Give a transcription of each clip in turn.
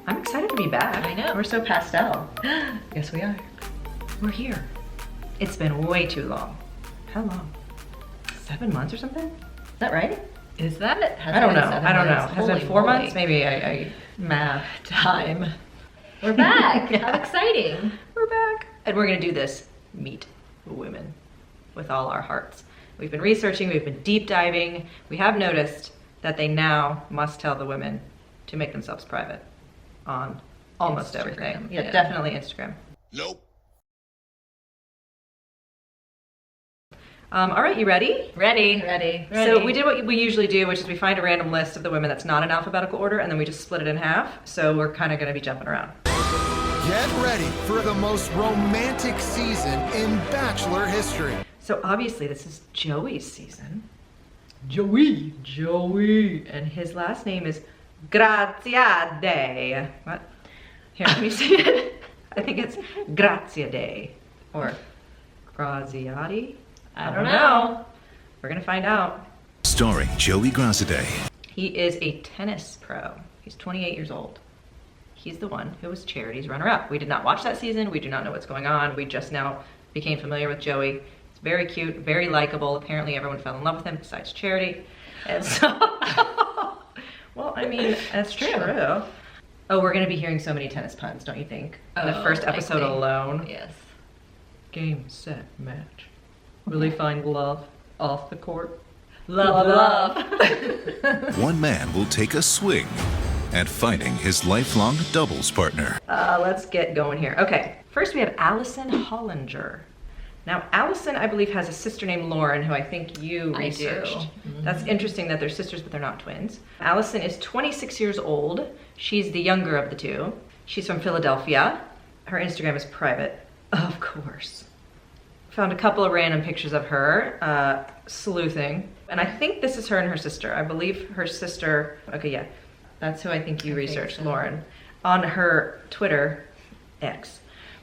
I'm excited to be back. I know. We're so pastel. Yes, we are. We're here. It's been way too long. How long? 7 months or something? Is that right? Is that it? I don't know. I don't know. Has it been 4 months? Maybe I math. Time. We're back. How exciting. We're back. And we're gonna do this meet women with all our hearts. We've been researching, we've been deep diving. We have noticed that they now must tell the women to make themselves private on almost Instagram, everything. yeah. Definitely Instagram. Nope. All right, you ready? Ready. So we did what we usually do, which is we find a random list of the women that's not in alphabetical order, and then we just split it in half. So we're kind of going to be jumping around. Get ready for the most romantic season in Bachelor history. So obviously this is Joey's season. Joey. And his last name is Graziadei. What? Here, let me see it. I think it's Graziadei or Graziadei. I don't know. We're gonna find out. Starring Joey Graziadei. He is a tennis pro. He's 28 years old. He's the one who was Charity's runner-up. We did not watch that season. We do not know what's going on. We just now became familiar with Joey. He's very cute, very likable. Apparently everyone fell in love with him besides Charity. And so, well, I mean, that's true. Oh, we're gonna be hearing so many tennis puns, don't you think? In the first episode alone. Yes. Game, set, match. Will he find love off the court? Love. One man will take a swing at finding his lifelong doubles partner. Let's get going here. Okay, first we have Allison Hollinger. Now, Allison, I believe, has a sister named Lauren, who I think you researched. I do. That's interesting that they're sisters, but they're not twins. Allison is 26 years old. She's the younger of the two. She's from Philadelphia. Her Instagram is private, of course. Found a couple of random pictures of her sleuthing. And I think this is her and her sister. I believe her sister, okay, yeah. That's who I think you researched, Lauren. On her Twitter, X,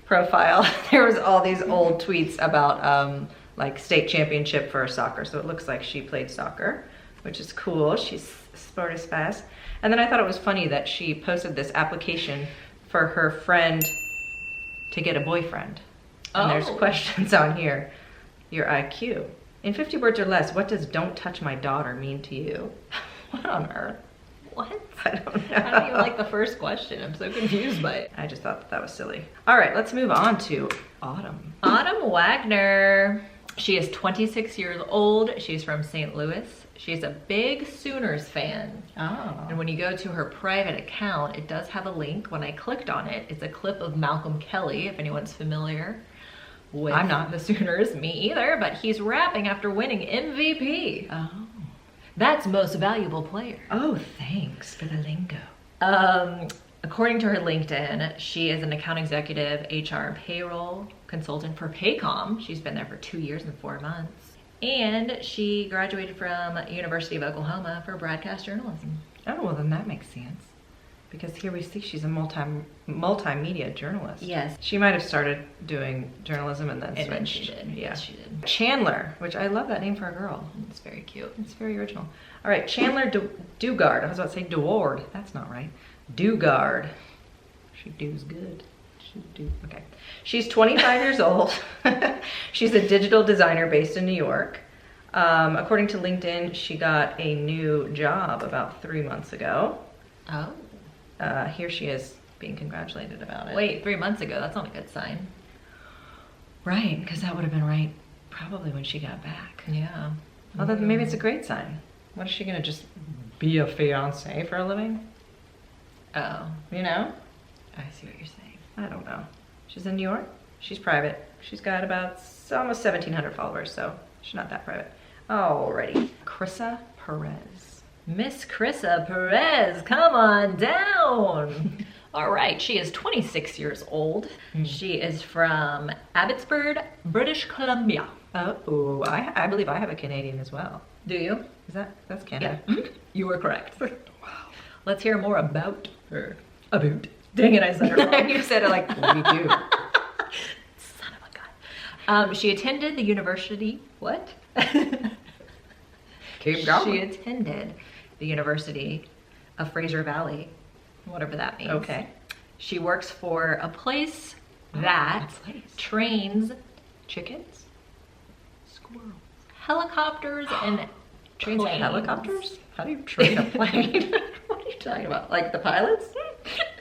profile, there was all these old tweets about like state championship for soccer. So it looks like she played soccer, which is cool. She's sport is fast. And then I thought it was funny that she posted this application for her friend to get a boyfriend. And there's questions on here. Your IQ. In 50 words or less, what does "don't touch my daughter" mean to you? What on earth? What? I don't know. I don't even like the first question. I'm so confused by it. I just thought that was silly. All right, let's move on to Autumn. Autumn Wagner. She is 26 years old. She's from St. Louis. She's a big Sooners fan. Oh. And when you go to her private account, it does have a link. When I clicked on it, it's a clip of Malcolm Kelly, if anyone's familiar with I'm not. the Sooners. Me either, but he's rapping after winning MVP. Oh. That's most valuable player. Oh, thanks for the lingo. According to her LinkedIn, she is an account executive, HR and payroll consultant for Paycom. She's been there for 2 years and 4 months. And she graduated from University of Oklahoma for broadcast journalism. Oh, well then that makes sense. Because here we see she's a multimedia journalist. Yes. She might have started doing journalism and then And then switched. she did. Yeah. Yes, she did. Chandler, which I love that name for a girl. It's very cute. It's very original. All right, Chandler Dugard. I was about to say Deward. That's not right. Dugard. She does good. She do. Okay. She's 25 years old. She's a digital designer based in New York. According to LinkedIn, she got a new job about 3 months ago. Oh. Here she is being congratulated about it. Wait, 3 months ago. That's not a good sign. Right, because that would have been right probably when she got back. Yeah. Although maybe it's a great sign. What is she gonna just be a fiance for a living? Oh. You know? I see what you're saying. I don't know. She's in New York. She's private. She's got about almost 1,700 followers, so she's not that private. Alrighty. Krissa Perez. Miss Krissa Perez, come on down. All right, she is 26 years old. She is from Abbotsford, British Columbia. Oh, I believe I have a Canadian as well. Do you? That's Canada? Yeah. You were correct. Wow. Let's hear more about her. About. Dang it, I said it wrong. You said it like we do. Son of a gun. She attended the university. What? Keep going. She attended the University of Fraser Valley whatever that means. Okay. She works for a place that trains Chickens? squirrels, helicopters, and Trains planes. helicopters? How do you train a plane? What are you talking about? Like the pilots?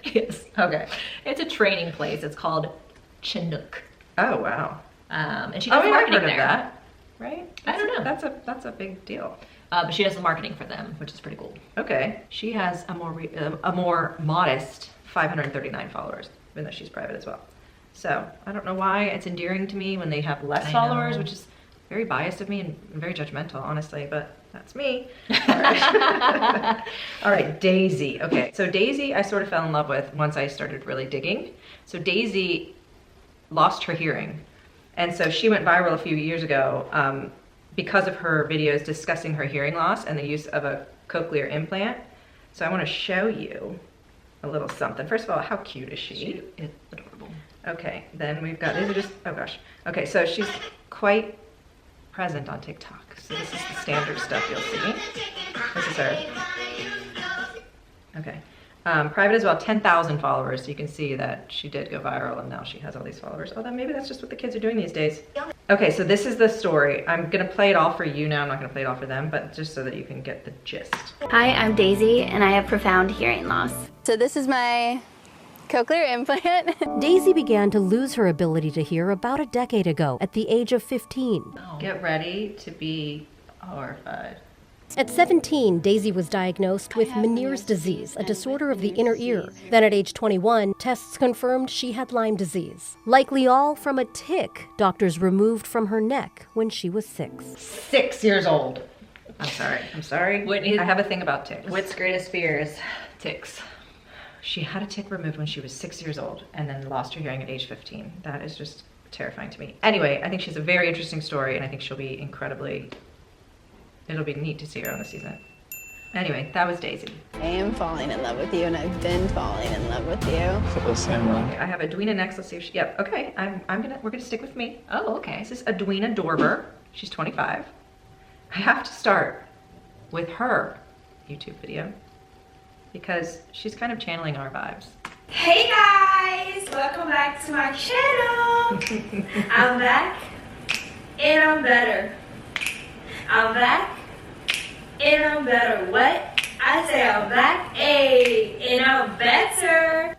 Yes. Okay. It's a training place. It's called Chinook. Oh, wow. And she Oh, does the yeah, I've marketing heard of there. that. Right? I don't know. That's a big deal. But she does the marketing for them, which is pretty cool. Okay. She has a more modest 539 followers, even though she's private as well. So I don't know why it's endearing to me when they have less I followers, know. which is very biased of me and very judgmental, honestly, but that's me. All right, Daisy. Okay, so Daisy I sort of fell in love with once I started really digging. So Daisy lost her hearing. And so she went viral a few years ago because of her videos discussing her hearing loss and the use of a cochlear implant. So I want to show you a little something. First of all, how cute is she? She is adorable. Okay, then we've got, these are just, oh gosh. Okay, so she's quite present on TikTok. So this is the standard stuff you'll see. This is her. Okay. Private as well, 10,000 followers. So you can see that she did go viral and now she has all these followers. Oh, then maybe that's just what the kids are doing these days. Okay, so this is the story. I'm gonna play it all for you now. I'm not gonna play it all for them, but just so that you can get the gist. Hi, I'm Daisy, and I have profound hearing loss. So this is my cochlear implant. Daisy began to lose her ability to hear about a decade ago at the age of 15. Get ready to be horrified. At 17, Daisy was diagnosed with Meniere's disease, a disorder of the inner ear. Then at age 21, tests confirmed she had Lyme disease. Likely all from a tick doctors removed from her neck when she was 6. 6 years old. I'm sorry. Whitney- I have a thing about ticks. Whit's greatest fear is ticks. She had a tick removed when she was 6 years old and then lost her hearing at age 15. That is just terrifying to me. Anyway, I think she's a very interesting story and I think she'll be it'll be neat to see her on the season. Anyway, that was Daisy. I am falling in love with you, and I've been falling in love with you. Feel the same way. Okay, I have Edwina next. Let's see if she, yep, okay. We're gonna stick with me. Oh, okay. This is Edwina Dorber. She's 25. I have to start with her YouTube video because she's kind of channeling our vibes. Hey guys, welcome back to my channel. I'm back and I'm better. I'm back and I'm better. What? I say I'm back, hey, and I'm better.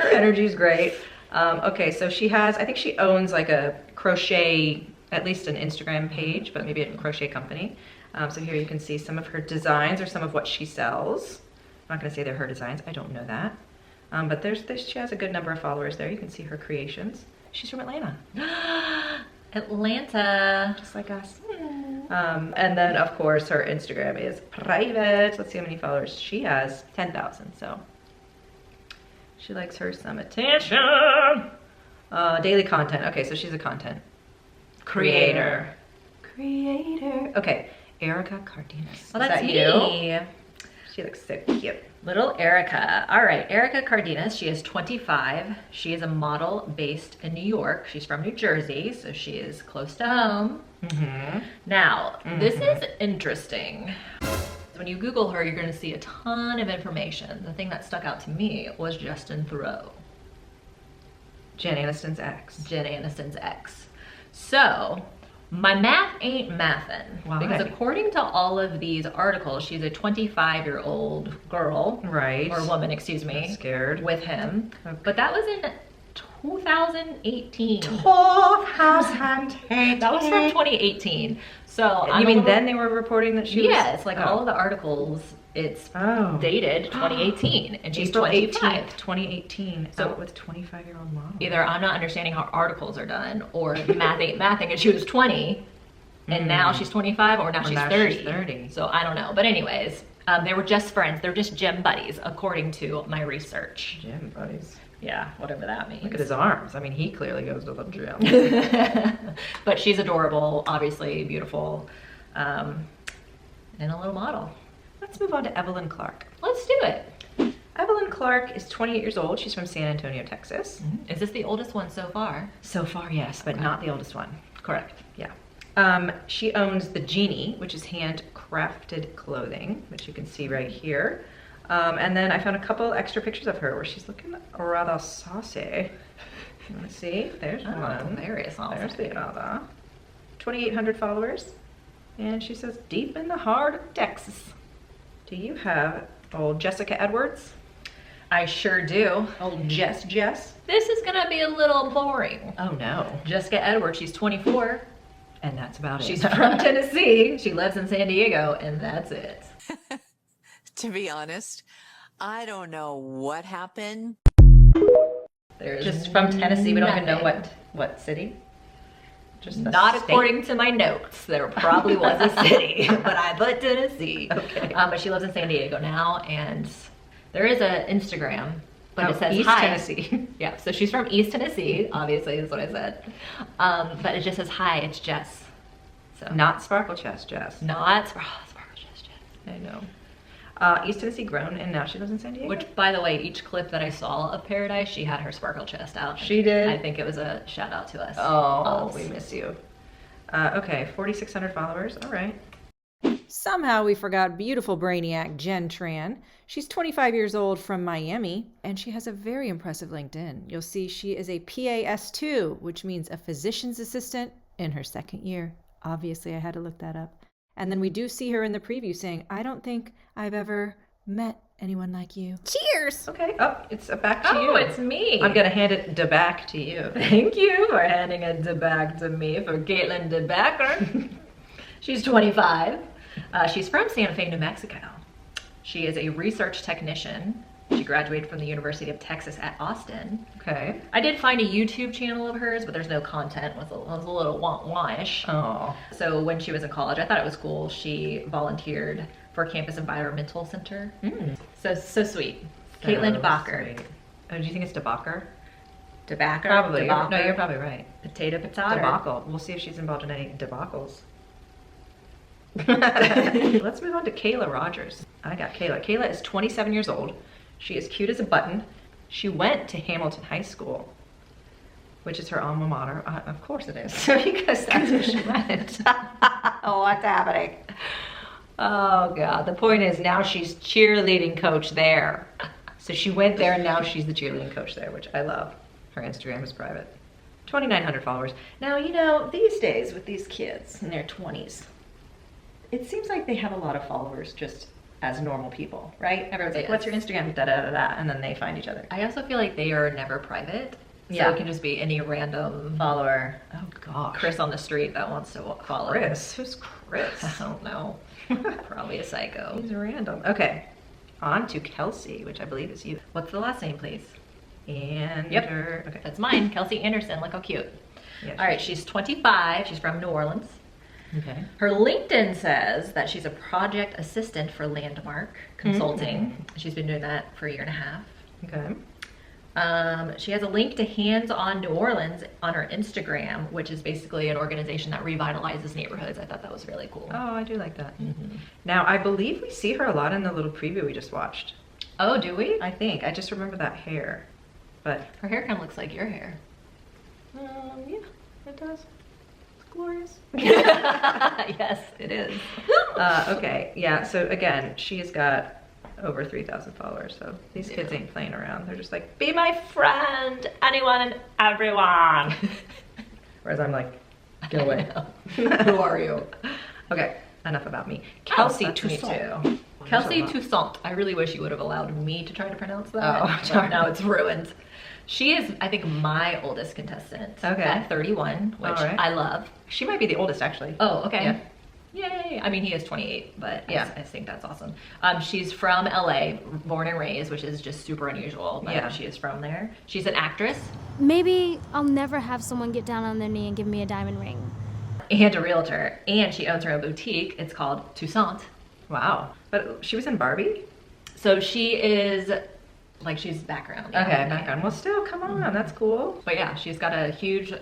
Her energy's great. Okay, so she has, I think she owns like a crochet, at least an Instagram page, but maybe a crochet company. So here you can see some of her designs or some of what she sells. I'm not gonna say they're her designs, I don't know that. But she has a good number of followers there. You can see her creations. She's from Atlanta, Atlanta. just like us. And then of course her Instagram is private. Let's see how many followers she has. 10,000, so she likes her some attention. Daily content. Okay, so she's a content creator. Okay, Erica Cardenas. Well, that's Is that me. you? She looks so cute. Little Erica. All right, Erica Cardenas. She is 25. She is a model based in New York. She's from New Jersey, so she is close to home. Now, this is interesting. When you Google her, you're going to see a ton of information. The thing that stuck out to me was Justin Theroux, Jen Aniston's ex. Jen Aniston's ex. So, my math ain't mathin'. Why? Because according to all of these articles, she's a 25-year-old girl. Right. Or woman, excuse me. I'm scared. With him. But that was in 2018. 2018. That was from 2018. So You mean then they were reporting that she was? Yes, like Oh. all of the articles, it's Oh. dated 2018, and she's April 25. 18th, 2018, So- out with 25-year-old mom. Either I'm not understanding how articles are done, or math ain't mathing, and she was 20, and now she's 25, or now she's now 30. she's 30. So I don't know. But anyways, they were just friends. They're just gym buddies, according to my research. Gym buddies. Yeah, whatever that means. Look at his arms. I mean, he clearly goes to the gym. But she's adorable, obviously beautiful, and a little model. Let's move on to Evelyn Clark. Let's do it. Evelyn Clark is 28 years old. She's from San Antonio, Texas. Is this the oldest one so far? So far, yes, but not the oldest one. Correct. Yeah. She owns The Genie, which is handcrafted clothing, which you can see right here. And then I found a couple extra pictures of her where she's looking rather saucy. Let's see, there's one. Very saucy. There's the other. 2,800 followers. And she says, deep in the heart of Texas. Do you have old Jessica Edwards? I sure do. Old Jess. This is gonna be a little boring. Oh no. Jessica Edwards, she's 24. And that's about it. She's from Tennessee. She lives in San Diego, and that's it. To be honest, I don't know what happened. There's Just from Tennessee. We don't even know nothing. what city. Just a Not state? according to my notes. There probably was a city, but I put Tennessee. Okay. But she lives in San Diego now, and there is an Instagram, but it says East hi. Tennessee. Yeah, so she's from East Tennessee, obviously, is what I said. But it just says hi, it's Jess. So Not Sparkle Chest Jess. not Sparkle Chest Jess. I know. East Tennessee grown, and now she lives in San Diego. Which, by the way, each clip that I saw of Paradise, she had her sparkle chest out. She did? I think it was a shout out to us. Oh, we miss you. Okay, 4,600 followers. All right. Somehow we forgot beautiful brainiac Jen Tran. She's 25 years old from Miami, and she has a very impressive LinkedIn. You'll see she is a PAS2, which means a physician's assistant in her second year. Obviously, I had to look that up. And then we do see her in the preview saying, I don't think I've ever met anyone like you. Cheers! Okay. Oh, it's back to you. Oh, it's me. I'm gonna hand it back to you. Thank you for handing it back to me for Caitlin DeBacker. She's 25. She's from Santa Fe, New Mexico. She is a research technician. She graduated from the University of Texas at Austin. Okay. I did find a YouTube channel of hers, but there's no content. It was a little wah-ish. Oh. So when she was in college, I thought it was cool. She volunteered for Campus Environmental Center. So sweet. Caitlin DeBacker. Sweet. Oh, do you think it's DeBacker? DeBacker? Probably. DeBacker. No, you're probably right. Potato. Debacle. We'll see if she's involved in any debacles. Let's move on to Kayla Rogers. I got Kayla. Kayla is 27 years old. She is cute as a button. She went to Hamilton High School, which is her alma mater. Of course it is, because that's where she went. Oh, what's happening? Oh God, the point is now she's cheerleading coach there. So she went there and now she's the cheerleading coach there, which I love. Her Instagram is private. 2,900 followers. Now, you know, these days with these kids in their 20s, it seems like they have a lot of followers just as normal people, right? Everyone's like, Yes. what's your Instagram? Da, da, da, da, and then they find each other. I also feel like they are never private. So Yeah. it can just be any random Follower. Oh gosh. Chris on the street that wants to follow. Chris? Who's Chris? I don't know. Probably a psycho. He's random. Okay. On to Kelsey, which I believe is you. What's the last name, please? And Yep. okay. That's mine, Kelsey Anderson. Look how cute. Yeah, All right, she's 25. She's from New Orleans. Okay. Her LinkedIn says that she's a project assistant for Landmark Consulting. She's been doing that for a year and a half. Okay. She has a link to Hands on New Orleans on her Instagram, which is basically an organization that revitalizes neighborhoods. I thought that was really cool. Oh, I do like that. Now, I believe we see her a lot in the little preview we just watched. Oh, do we? I think. I just remember that hair. But, Her hair kind of looks like your hair. yeah, it does. It's glorious. Yes, it is. Okay, yeah, so again, she has got over 3,000 followers, so these kids ain't playing around. They're just like, be my friend, anyone and everyone. Whereas I'm like, get away. Who are you? Okay, enough about me. Kelsey That's me Toussaint. too. Kelsey Toussaint. I really wish you would have allowed me to try to pronounce that. Oh, but now it's ruined. She is, I think, my oldest contestant. Okay. At 31, which All right. I love. She might be the oldest, actually. Oh, okay. Yeah. Yay. I mean, he is 28, but Yeah. I think that's awesome. She's from LA, born and raised, which is just super unusual, but Yeah. she is from there. She's an actress Maybe I'll never have someone get down on their knee and give me a diamond ring. and a realtor, and she owns her own boutique. It's called Toussaint. Wow. But she was in Barbie? So she is, like, she's background. yeah. Okay, background. Well, still, come on, that's cool. But yeah, she's got a huge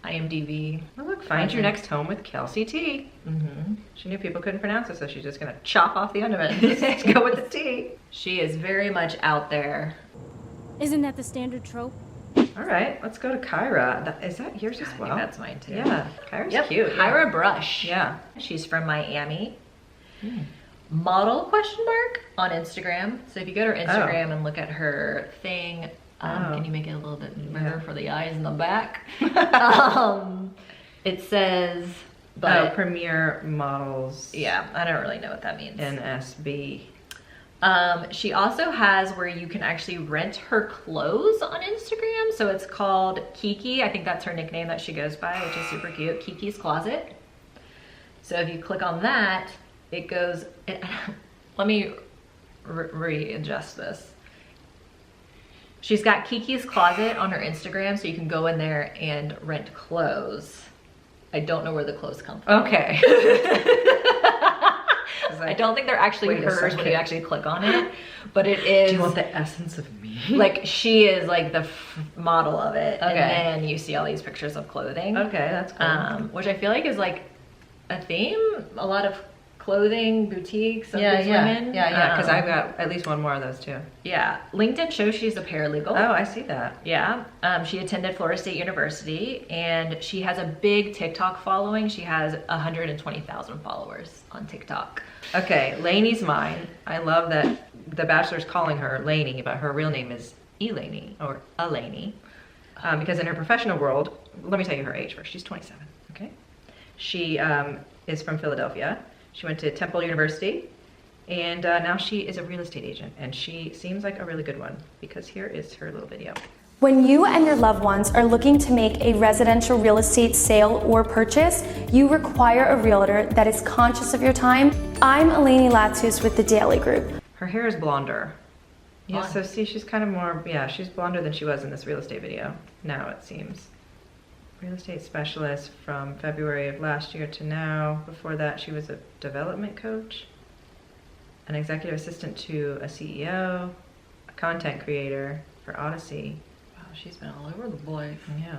IMDb. Well, look, find your next home with Kelsey T. She knew people couldn't pronounce it, so she's just gonna chop off the end of it and just go with the T. She is very much out there. Isn't that the standard trope? All right, let's go to Kyra. Is that yours as I well? think that's mine too. Yeah, Kyra's Yep, cute. Kyra Brush. Yeah. She's from Miami. model on Instagram. So if you go to her Instagram and look at her thing, can you make it a little bit bigger for the eyes in the back? It says, Premier Models. Yeah, I don't really know what that means. NSB. She also has where you can actually rent her clothes on Instagram. So it's called Kiki. I think that's her nickname that she goes by, which is super cute. Kiki's Closet. So if you click on that, it goes, let me readjust this. She's got Kiki's Closet on her Instagram, so you can go in there and rent clothes. I don't know where the clothes come from. Okay. I don't think they're actually hers when you actually click on it, but it is. Do you want the essence of me? Like, she is like the model of it, and then you see all these pictures of clothing. Okay, that's cool. Which I feel like is like a theme. A lot of clothing boutiques of these women. Yeah, because I've got at least one more of those too. Yeah, LinkedIn shows she's a paralegal. Oh, I see that. Yeah, she attended Florida State University, and she has a big TikTok following. She has 120,000 followers on TikTok. Okay, Lainey's mine. I love that The Bachelor's calling her Lainey, but her real name is Elaine or Elaine. Because in her professional world, let me tell you her age first. She's 27. Okay, she is from Philadelphia. She went to Temple University, and now she is a real estate agent, and she seems like a really good one, because here is her little video. When you and your loved ones are looking to make a residential real estate sale or purchase, you require a realtor that is conscious of your time. I'm Elaine Latsus with the Daily Group. Her hair is blonder. Yeah, so see, she's kind of more, she's blonder than she was in this real estate video, now it seems. Real estate specialist from February of last year to now. Before that, she was a development coach, an executive assistant to a CEO, a content creator for Odyssey. Wow, she's been all over the place. Yeah.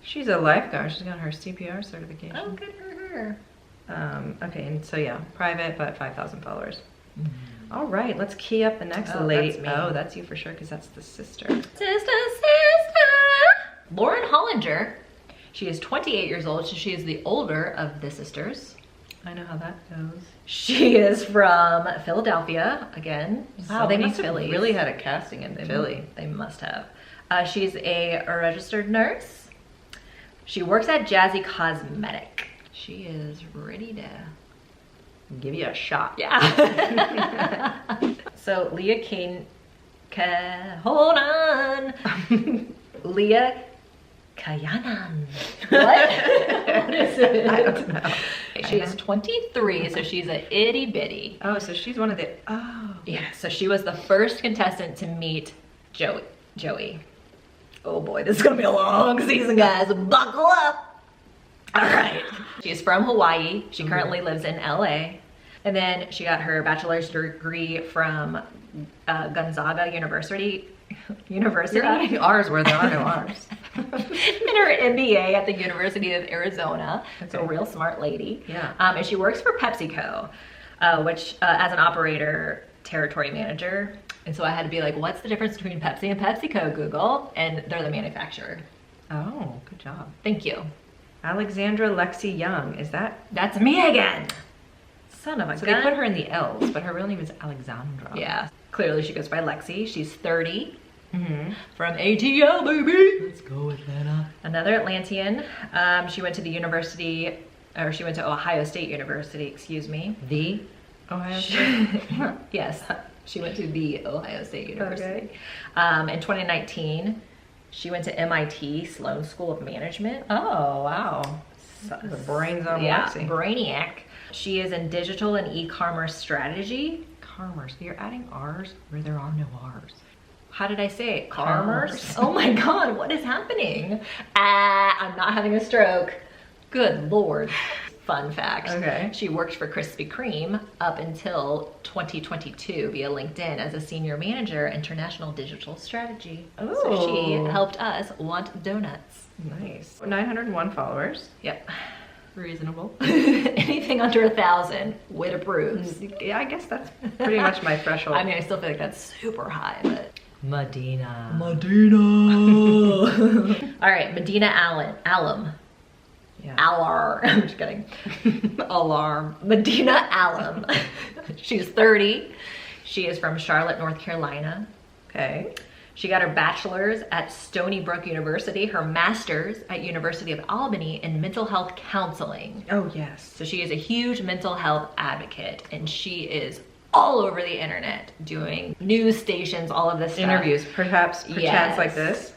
She's a lifeguard. She's got her CPR certification. Oh, good for her. Okay, and so yeah, private, but 5,000 followers. All right, let's key up the next lady. That's me. Oh, that's you for sure, because that's the sister. Sister. Lauren Hollinger. She is 28 years old, so she is the older of the sisters. I know how that goes. She is from Philadelphia, again. Wow, they must have really had a casting in Philly. They must have. She's a registered nurse. She works at Jazzy Cosmetic. She is ready to give you a shot. Yeah. So Leah hold on. Leah Kayanan. What? What is it? I don't know. She is 23, so she's a itty bitty. Oh, so she's one of the, Yeah, so she was the first contestant to meet Joey. Oh boy, this is gonna be a long season, guys. Buckle up. All right. She's from Hawaii. She currently lives in LA. And then she got her bachelor's degree from Gonzaga University. You're adding R's where there are no R's. And her MBA at the University of Arizona. Okay. So a real smart lady. Yeah. And she works for PepsiCo, which as an operator, territory manager. And so I had to be like, what's the difference between Pepsi and PepsiCo, Google? And they're the manufacturer. Oh, good job. Thank you. Alexandra Lexi Young, That's me again. Son of a gun. So they put her in the L's, but her real name is Alexandra. Yeah. Clearly she goes by Lexi. She's 30. From ATL, baby. Let's go, Atlanta. Another Atlantean. She went to Ohio State University, excuse me. The Ohio State? Yes. She went to the Ohio State University. In 2019, she went to MIT Sloan School of Management. Oh, wow. The brains on Lexi. Brainiac. She is in digital and e-commerce strategy. Commerce. You're adding R's where there are no R's. How did I say it? Commerce? Oh my God, what is happening? I'm not having a stroke. Good Lord. Fun fact. Okay. She worked for Krispy Kreme up until 2022 via LinkedIn as a senior manager, international digital strategy. Oh. So she helped us want donuts. Nice. 901 followers. Yep. Reasonable. Anything under 1,000, Wit approves. Yeah, I guess that's pretty much my threshold. I mean, I still feel like that's super high, but. Medina. All right, Medina Alum. Alarm. I'm just kidding. Alarm. Medina Alum. She's 30. She is from Charlotte, North Carolina. Okay. She got her bachelor's at Stony Brook University, her master's at University of Albany in mental health counseling. Oh, yes. So she is a huge mental health advocate, and she is all over the internet doing news stations, all of this stuff. Interviews, perhaps, for chats like this.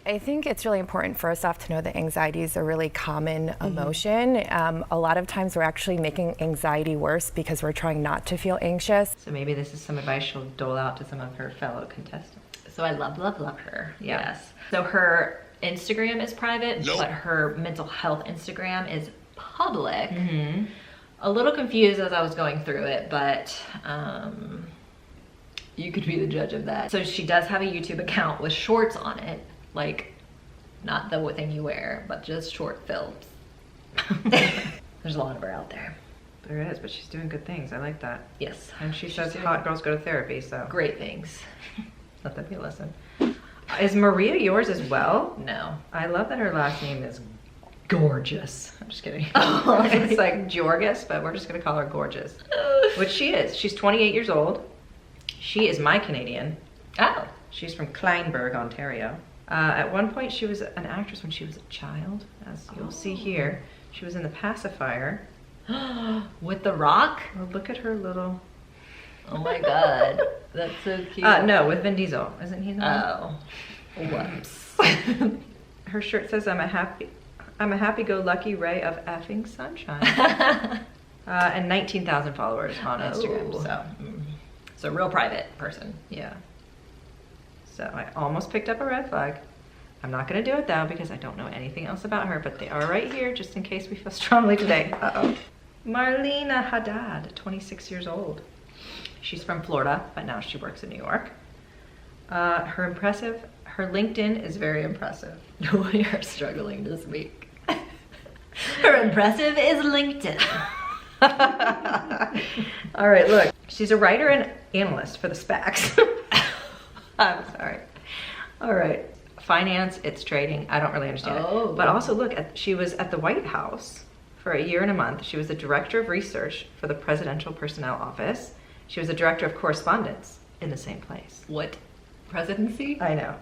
I think it's really important first off to know that anxiety is a really common emotion. A lot of times we're actually making anxiety worse because we're trying not to feel anxious. So maybe this is some advice she'll dole out to some of her fellow contestants. So I love her. Yes. So her Instagram is private, but her mental health Instagram is public. A little confused as I was going through it, but you could be the judge of that. So she does have a YouTube account with shorts on it, like not the thing you wear, but just short films. There's a lot of her out there. There is, but she's doing good things. I like that. Yes. And she says hot girls go to therapy, so. Great things. Let that be a lesson. Is Maria yours as well? No. I love that her last name is Gorgeous. I'm just kidding. It's like Jorgis, but we're just gonna call her Gorgeous. Which she is. She's 28 years old. She is my Canadian. Oh. She's from Kleinburg, Ontario. At one point she was an actress when she was a child, as you'll see here. She was in The Pacifier. With The Rock? Oh, look at her little... Oh my god, that's so cute. No, with Vin Diesel. Isn't he the one? Oh, whoops. Her shirt says, I'm a happy-go-lucky ray of effing sunshine. And 19,000 followers on Instagram, so. So real private person. Yeah. So I almost picked up a red flag. I'm not gonna do it though because I don't know anything else about her, but they are right here just in case we feel strongly today. Uh-oh. Marlena Haddad, 26 years old. She's from Florida, but now she works in New York. Her LinkedIn is very impressive. We are struggling this week. Her impressive is LinkedIn. All right, look. She's a writer and analyst for the SPACs. I'm sorry. All right. Finance, it's trading. I don't really understand it. But also look, she was at the White House for a year and a month. She was the director of research for the Presidential Personnel Office. She was the director of correspondence in the same place. What presidency? I know.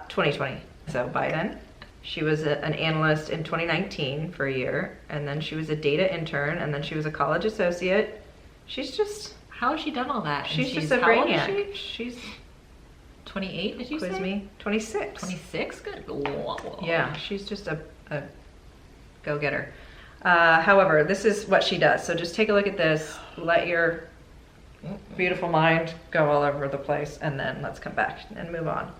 2020, so Biden. She was an analyst in 2019 for a year, and then she was a data intern, and then she was a college associate. She's just... How has she done all that? She's just a brainiac. She's 28, did you quiz say? Me. 26. 26? Good. Whoa. Yeah, she's just a go-getter. However, this is what she does. So just take a look at this. Let your beautiful mind go all over the place, and then let's come back and move on.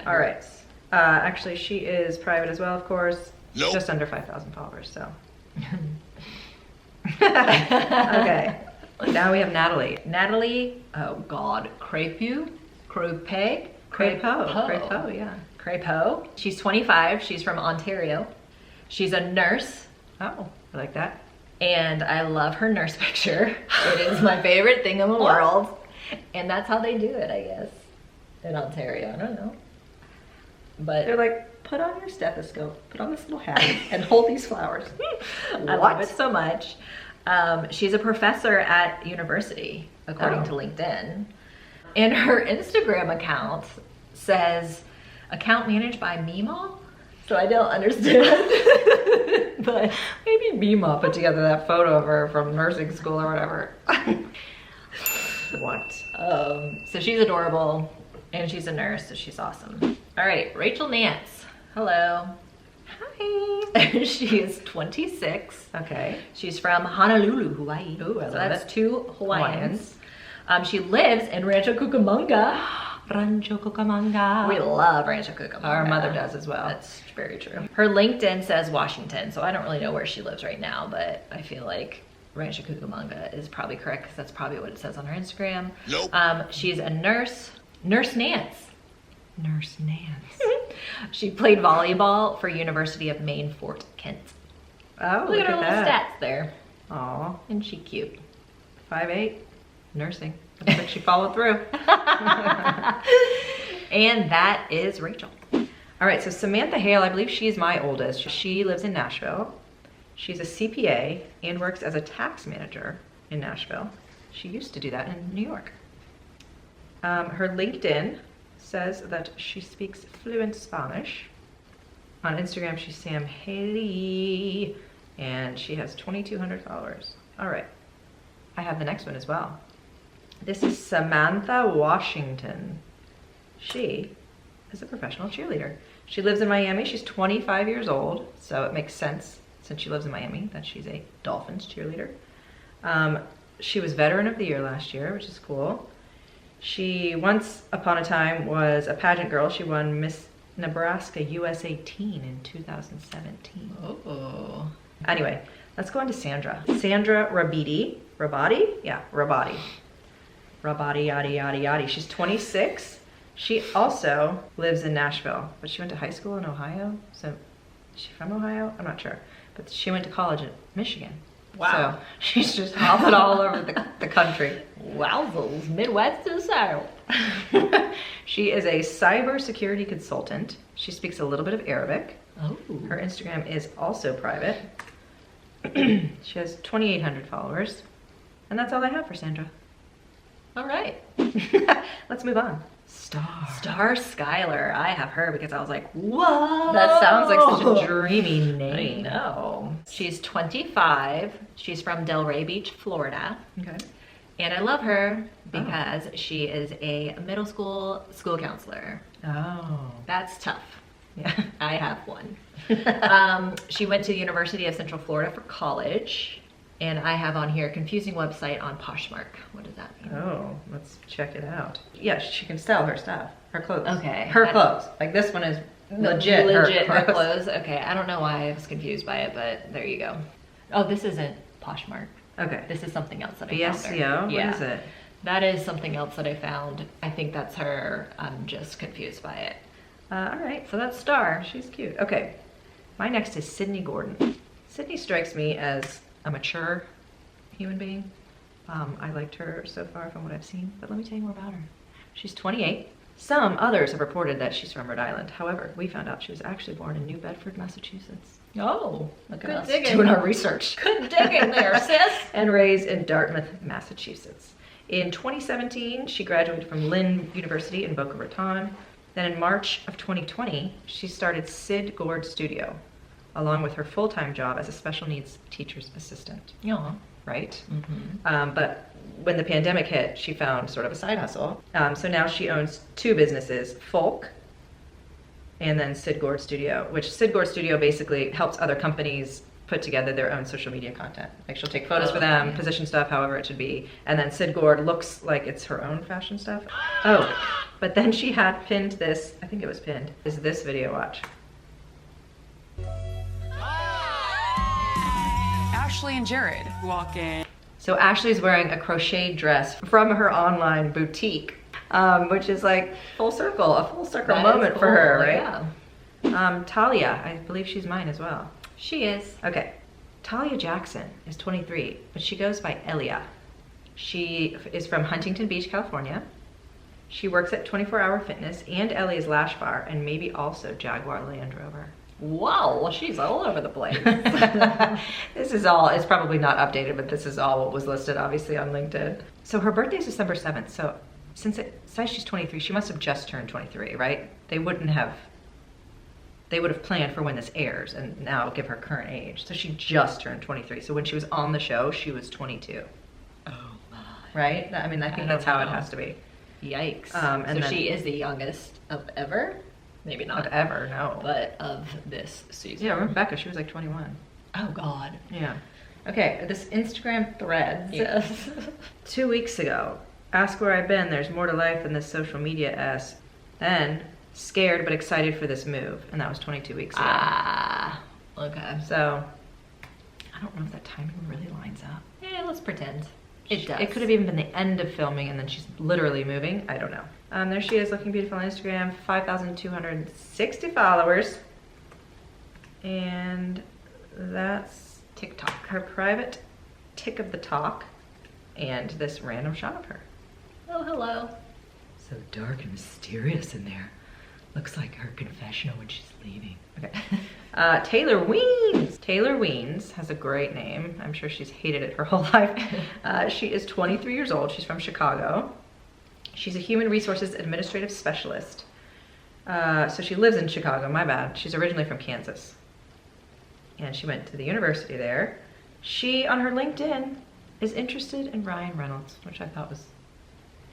All right. Actually, she is private as well, of course. Nope. Just under 5,000 followers, so. Okay. Now we have Natalie. Natalie, oh God, Crepeau, yeah. Crepeau. She's 25. She's from Ontario. She's a nurse. Oh, I like that. And I love her nurse picture. It is my favorite thing in the world. And that's how they do it, I guess, in Ontario. I don't know. But they're like, put on your stethoscope, put on this little hat, and hold these flowers. I love it so much. She's a professor at university, according to LinkedIn. And her Instagram account says, account managed by Mima? So I don't understand. But maybe Mima put together that photo of her from nursing school or whatever. What? So she's adorable, and she's a nurse, so she's awesome. All right, Rachel Nance. Hello. Hi. She is 26. Okay. She's from Honolulu, Hawaii. Ooh, I love that's it. 2 Hawaiians. She lives in Rancho Cucamonga. Rancho Cucamonga. We love Rancho Cucamonga. Our mother does as well. That's very true. Her LinkedIn says Washington, so I don't really know where she lives right now, but I feel like Rancho Cucamonga is probably correct because that's probably what it says on her Instagram. Nope. She's a nurse. Nurse Nance. Nurse Nance. She played volleyball for University of Maine, Fort Kent. Oh, look at her little that. stats there. Aw. Isn't she cute? 5'8", nursing. Looks like she followed through. And that is Rachel. All right, so Samantha Hale, I believe she's my oldest. She lives in Nashville. She's a CPA and works as a tax manager in Nashville. She used to do that in New York. Her LinkedIn says that she speaks fluent Spanish. On Instagram, she's Sam Haley, and she has 2,200 followers. All right, I have the next one as well. This is Samantha Washington. She is a professional cheerleader. She lives in Miami. She's 25 years old, so it makes sense since she lives in Miami that she's a Dolphins cheerleader. She was Veteran of the Year last year, which is cool. She once upon a time was a pageant girl. She won Miss Nebraska USA Teen in 2017. Oh. Anyway, let's go on to Sandra. Sandra Rabidi. Rabadi? Yeah, Rabadi. Rabadi, yada, yada, yada. She's 26. She also lives in Nashville, but she went to high school in Ohio. So is she from Ohio? I'm not sure. But she went to college in Michigan. Wow. So she's just hopping all over the country. Wowzers, Midwest to the South. She is a cybersecurity consultant. She speaks a little bit of Arabic. Oh. Her Instagram is also private. She has 2,800 followers. And that's all I have for Sandra. All right. Let's move on. Star Skylar. I have her because I was like, whoa. That sounds like such a dreamy name. I know. She's 25. She's from Delray Beach, Florida. Okay. And I love her because she is a middle school counselor. Oh. That's tough. Yeah. I have one. She went to the University of Central Florida for college. And I have on here confusing website on Poshmark. What does that mean? Oh, let's check it out. Yeah, she can sell her stuff. Her clothes. Okay. Her clothes. Like this one is legit her clothes. Okay, I don't know why I was confused by it, but there you go. Oh, this isn't Poshmark. Okay. This is something else that I found. BSCO? Yeah. What is it? That is something else that I found. I think that's her. I'm just confused by it. All right. So that's Star. She's cute. Okay. My next is Sydney Gordon. Sydney strikes me as a mature human being. I liked her so far from what I've seen, but let me tell you more about her. She's 28. Some others have reported that she's from Rhode Island. However, we found out she was actually born in New Bedford, Massachusetts. Oh, look good at us digging. doing our research. Good digging there, sis. And raised in Dartmouth, Massachusetts. In 2017, she graduated from Lynn University in Boca Raton. Then in March of 2020, she started Sid Gord Studio, along with her full-time job as a special needs teacher's assistant. Yeah. Right? Mm-hmm. But when the pandemic hit, she found sort of a side hustle. So now she owns two businesses, Folk and then Sid Gord Studio, which Sid Gord Studio basically helps other companies put together their own social media content. Like she'll take photos for them, position stuff however it should be, and then Sid Gord looks like it's her own fashion stuff. Oh, but then she had pinned this, I think it was pinned, is this video, watch. Ashley and Jared walk in. So Ashley's wearing a crocheted dress from her online boutique, which is like a full circle moment for her, right? Yeah. Talia, I believe she's mine as well. She is. Okay. Talia Jackson is 23, but she goes by Elia. She is from Huntington Beach, California. She works at 24 Hour Fitness and Elia's Lash Bar, and maybe also Jaguar Land Rover. Wow, well, she's all over the place. This is all, it's probably not updated, but this is all what was listed obviously on LinkedIn. So her birthday is December 7th, so since it says she's 23, she must have just turned 23, right? They would have planned for when this airs and now give her current age. So she just turned 23. So when she was on the show, she was 22. Oh my. Right? I mean, I think that's how it has to be. Yikes. And so then, she is the youngest of ever? Maybe not. Of ever, no. But of this season. Yeah, remember Becca, she was like 21. Oh God. Yeah. Okay, this Instagram thread. Yes. 2 weeks ago, ask where I've been, there's more to life than this social media S. Then, scared but excited for this move. And that was 22 weeks ago. Ah, okay. So, I don't know if that timing really lines up. Yeah, let's pretend. It does. It could have even been the end of filming and then she's literally moving. I don't know. There she is looking beautiful on Instagram. 5,260 followers. And that's TikTok. Her private tick of the talk. And this random shot of her. Oh, hello. So dark and mysterious in there. Looks like her confessional when she's leaving. Okay. Taylor Weens. Taylor Weens has a great name. I'm sure she's hated it her whole life. She is 23 years old. She's from Chicago. She's a human resources administrative specialist. So she lives in Chicago, my bad. She's originally from Kansas. And she went to the university there. She, on her LinkedIn, is interested in Ryan Reynolds, which I thought was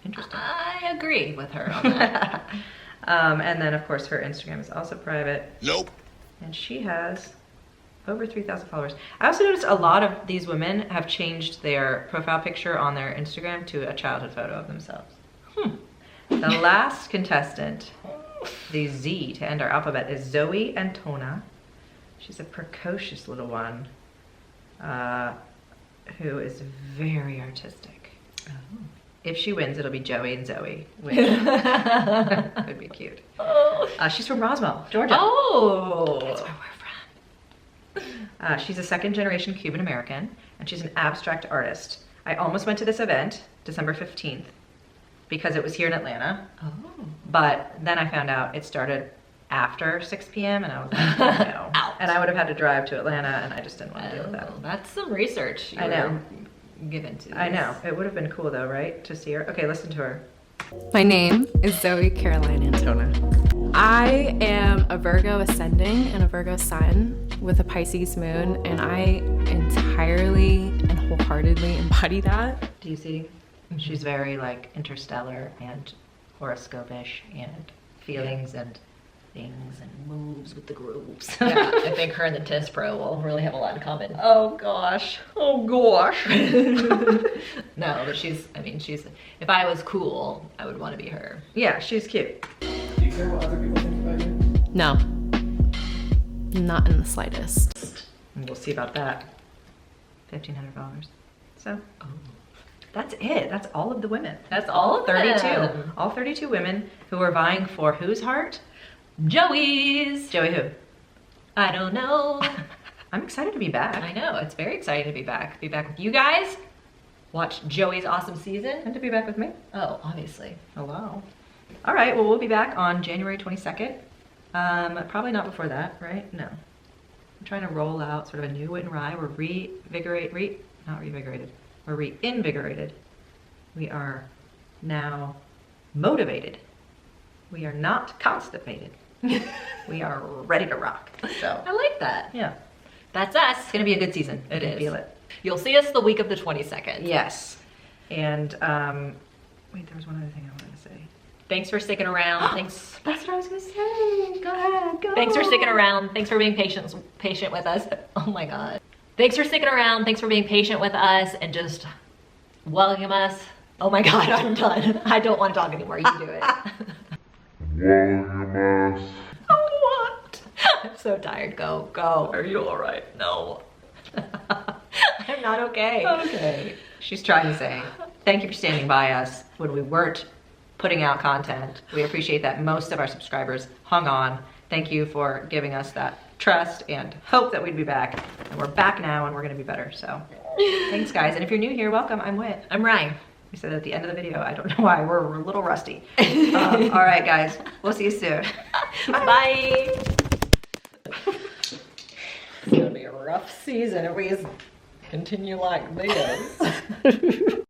interesting. I agree with her on that. And then, of course, her Instagram is also private. Nope. And she has over 3,000 followers. I also noticed a lot of these women have changed their profile picture on their Instagram to a childhood photo of themselves. The last contestant, the Z to end our alphabet, is Zoe Antona. She's a precocious little one who is very artistic. Oh. If she wins, it'll be Joey and Zoe, which would be cute. She's from Roswell, Georgia. Oh! That's where we're from. She's a second-generation Cuban American, and she's an abstract artist. I almost went to this event, December 15th, because it was here in Atlanta. Oh. But then I found out it started after 6 p.m. and I was like, no. Out. And I would have had to drive to Atlanta, and I just didn't want to deal with that. That's some research. I know. Given to this. I know. It would have been cool though, right? To see her. Okay, listen to her. My name is Zoe Caroline Antona. I am a Virgo ascending and a Virgo sun with a Pisces moon, and I entirely and wholeheartedly embody that. Do you see? She's very like interstellar and horoscope-ish and feelings and things and moves with the grooves. Yeah, I think her and the tennis pro will really have a lot in common. Oh gosh. Oh gosh. No, but she's, if I was cool, I would want to be her. Yeah, she's cute. Do you care what other people think about you? No, not in the slightest. And we'll see about that. $1,500. So, that's it. That's all of the women. That's all of 32. them. All 32 women who are vying for whose heart? Joey's. Joey who? I don't know. I'm excited to be back. I know, it's very exciting to be back. Be back with you guys. Watch Joey's awesome season. And to be back with me. Oh, obviously. Hello. All right, well, we'll be back on January 22nd. Probably not before that, right? No. I'm trying to roll out sort of a new Wit and Rye. We're We're reinvigorated. We are now motivated. We are not constipated. We are ready to rock. So I like that. Yeah. That's us. It's gonna be a good season. It is. Feel it. You'll see us the week of the 22nd. Yes. And wait, there was one other thing I wanted to say. Thanks for sticking around. Thanks. That's what I was gonna say. Go ahead, go. Thanks for sticking around. Thanks for being patient with us. Oh my God. Thanks for sticking around. Thanks for being patient with us and just welcome us. Oh my God, I'm done. I don't want to talk anymore. You do it. Welcome us. What? I'm so tired. Go. Are you all right? No. I'm not okay. Okay. She's trying to say, thank you for standing by us when we weren't putting out content. We appreciate that most of our subscribers hung on. Thank you for giving us that trust and hope that we'd be back. And we're back now and we're gonna be better, so. Thanks guys, and if you're new here, welcome. I'm Wit. I'm Ryan. We said at the end of the video, I don't know why, we're a little rusty. All right guys, we'll see you soon. Bye. It's gonna be a rough season if we continue like this.